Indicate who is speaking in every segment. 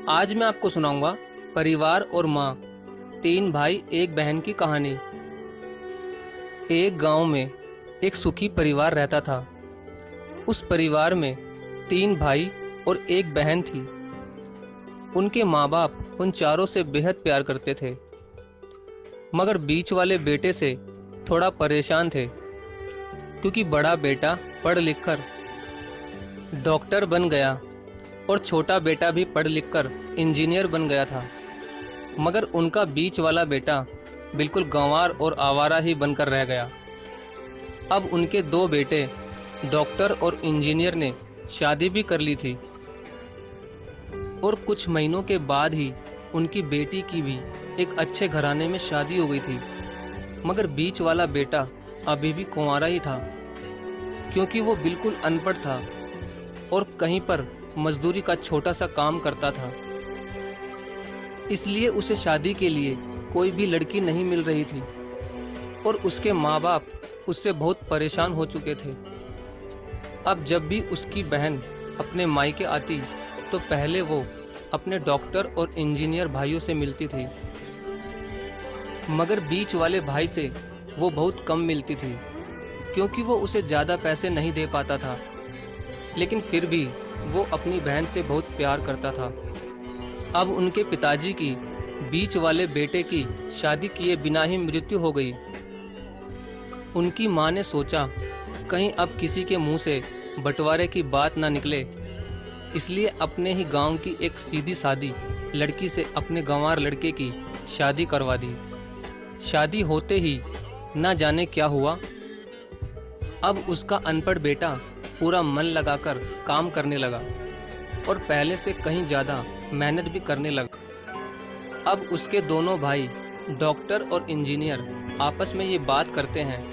Speaker 1: आज मैं आपको सुनाऊंगा परिवार और माँ, तीन भाई एक बहन की कहानी। एक गांव में एक सुखी परिवार रहता था। उस परिवार में तीन भाई और एक बहन थी। उनके माँ बाप उन चारों से बेहद प्यार करते थे, मगर बीच वाले बेटे से थोड़ा परेशान थे, क्योंकि बड़ा बेटा पढ़ लिख कर डॉक्टर बन गया और छोटा बेटा भी पढ़ लिख कर इंजीनियर बन गया था। मगर उनका बीच वाला बेटा बिल्कुल गंवार और आवारा ही बनकर रह गया। अब उनके दो बेटे डॉक्टर और इंजीनियर ने शादी भी कर ली थी और कुछ महीनों के बाद ही उनकी बेटी की भी एक अच्छे घराने में शादी हो गई थी। मगर बीच वाला बेटा अभी भी कुंवारा ही था, क्योंकि वो बिल्कुल अनपढ़ था और कहीं पर मजदूरी का छोटा सा काम करता था। इसलिए उसे शादी के लिए कोई भी लड़की नहीं मिल रही थी और उसके माँ बाप उससे बहुत परेशान हो चुके थे। अब जब भी उसकी बहन अपने मायके आती तो पहले वो अपने डॉक्टर और इंजीनियर भाइयों से मिलती थी, मगर बीच वाले भाई से वो बहुत कम मिलती थी, क्योंकि वो उसे ज़्यादा पैसे नहीं दे पाता था। लेकिन फिर भी वो अपनी बहन से बहुत प्यार करता था। अब उनके पिताजी की बीच वाले बेटे की शादी किए बिना ही मृत्यु हो गई। उनकी माँ ने सोचा कहीं अब किसी के मुंह से बंटवारे की बात ना निकले, इसलिए अपने ही गांव की एक सीधी सादी लड़की से अपने गंवार लड़के की शादी करवा दी। शादी होते ही ना जाने क्या हुआ। अब उसका अनपढ़ बेटा पूरा मन लगाकर काम करने लगा और पहले से कहीं ज़्यादा मेहनत भी करने लगा। अब उसके दोनों भाई डॉक्टर और इंजीनियर आपस में ये बात करते हैं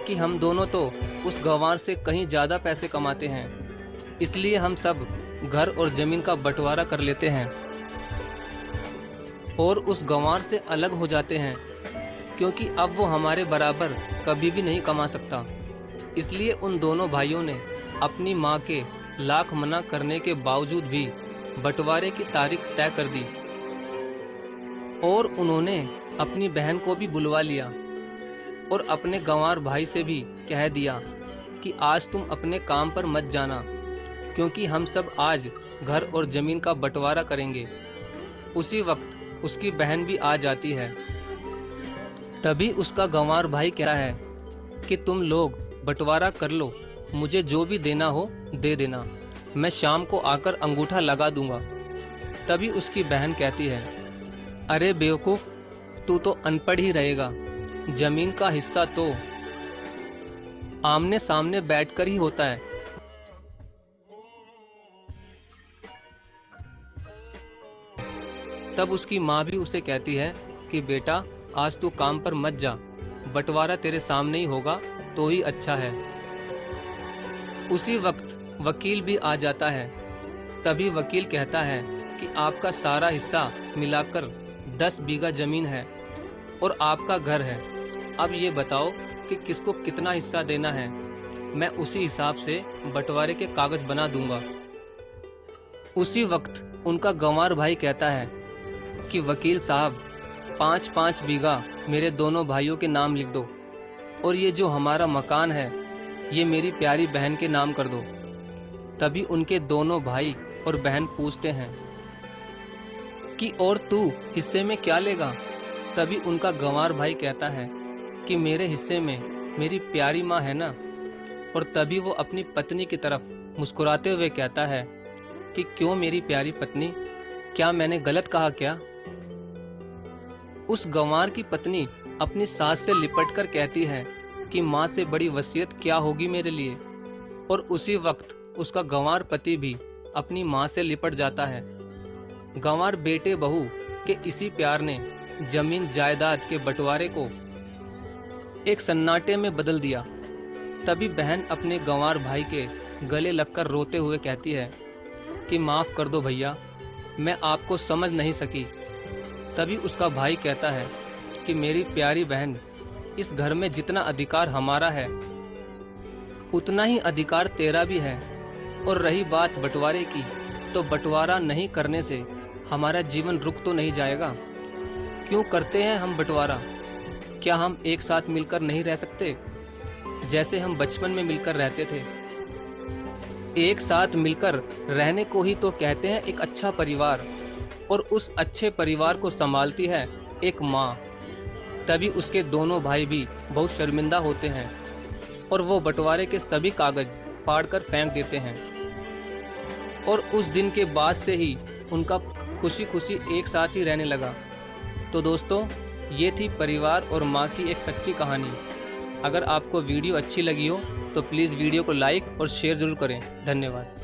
Speaker 1: कि हम दोनों तो उस गंवार से कहीं ज़्यादा पैसे कमाते हैं, इसलिए हम सब घर और ज़मीन का बंटवारा कर लेते हैं और उस गंवार से अलग हो जाते हैं, क्योंकि अब वो हमारे बराबर कभी भी नहीं कमा सकता। इसलिए उन दोनों भाइयों ने अपनी माँ के लाख मना करने के बावजूद भी बंटवारे की तारीख तय कर दी और उन्होंने अपनी बहन को भी बुलवा लिया और अपने गंवार भाई से भी कह दिया कि आज तुम अपने काम पर मत जाना, क्योंकि हम सब आज घर और ज़मीन का बंटवारा करेंगे। उसी वक्त उसकी बहन भी आ जाती है। तभी उसका गंवार भाई कहता है कि तुम लोग बंटवारा कर लो, मुझे जो भी देना हो दे देना, मैं शाम को आकर अंगूठा लगा दूंगा। तभी उसकी बहन कहती है, अरे बेवकूफ़, तू तो अनपढ़ ही रहेगा, जमीन का हिस्सा तो आमने सामने बैठकर ही होता है। तब उसकी माँ भी उसे कहती है कि बेटा आज तू काम पर मत जा, बंटवारा तेरे सामने ही होगा तो ही अच्छा है। उसी वक्त वकील भी आ जाता है। तभी वकील कहता है कि आपका सारा हिस्सा मिलाकर 10 बीघा जमीन है और आपका घर है। अब ये बताओ कि किसको कितना हिस्सा देना है, मैं उसी हिसाब से बंटवारे के कागज बना दूंगा। उसी वक्त उनका गंवार भाई कहता है कि वकील साहब 5-5 बीघा मेरे दोनों भाइयों के नाम लिख दो और ये जो हमारा मकान है ये मेरी प्यारी बहन के नाम कर दो। तभी उनके दोनों भाई और बहन पूछते हैं कि और तू हिस्से में क्या लेगा। तभी उनका गंवार भाई कहता है कि मेरे हिस्से में मेरी प्यारी माँ है ना। और तभी वो अपनी पत्नी की तरफ मुस्कुराते हुए कहता है कि क्यों मेरी प्यारी पत्नी, क्या मैंने गलत कहा क्या। उस गंवार की पत्नी अपनी सास से लिपटकर कहती है कि माँ से बड़ी वसीयत क्या होगी मेरे लिए। और उसी वक्त उसका गंवार पति भी अपनी माँ से लिपट जाता है। गंवार बेटे बहू के इसी प्यार ने जमीन जायदाद के बंटवारे को एक सन्नाटे में बदल दिया। तभी बहन अपने गंवार भाई के गले लगकर रोते हुए कहती है कि माफ़ कर दो भैया, मैं आपको समझ नहीं सकी। तभी उसका भाई कहता है कि मेरी प्यारी बहन, इस घर में जितना अधिकार हमारा है उतना ही अधिकार तेरा भी है। और रही बात बंटवारे की, तो बंटवारा नहीं करने से हमारा जीवन रुक तो नहीं जाएगा? क्यों करते हैं हम बंटवारा? क्या हम एक साथ मिलकर नहीं रह सकते, जैसे हम बचपन में मिलकर रहते थे? एक साथ मिलकर रहने को ही तो कहते हैं एक अच्छा परिवार, और उस अच्छे परिवार को संभालती है एक माँ। तभी उसके दोनों भाई भी बहुत शर्मिंदा होते हैं और वो बंटवारे के सभी कागज फाड़कर फेंक देते हैं। और उस दिन के बाद से ही उनका खुशी खुशी एक साथ ही रहने लगा। तो दोस्तों, ये थी परिवार और माँ की एक सच्ची कहानी। अगर आपको वीडियो अच्छी लगी हो तो प्लीज़ वीडियो को लाइक और शेयर ज़रूर करें। धन्यवाद।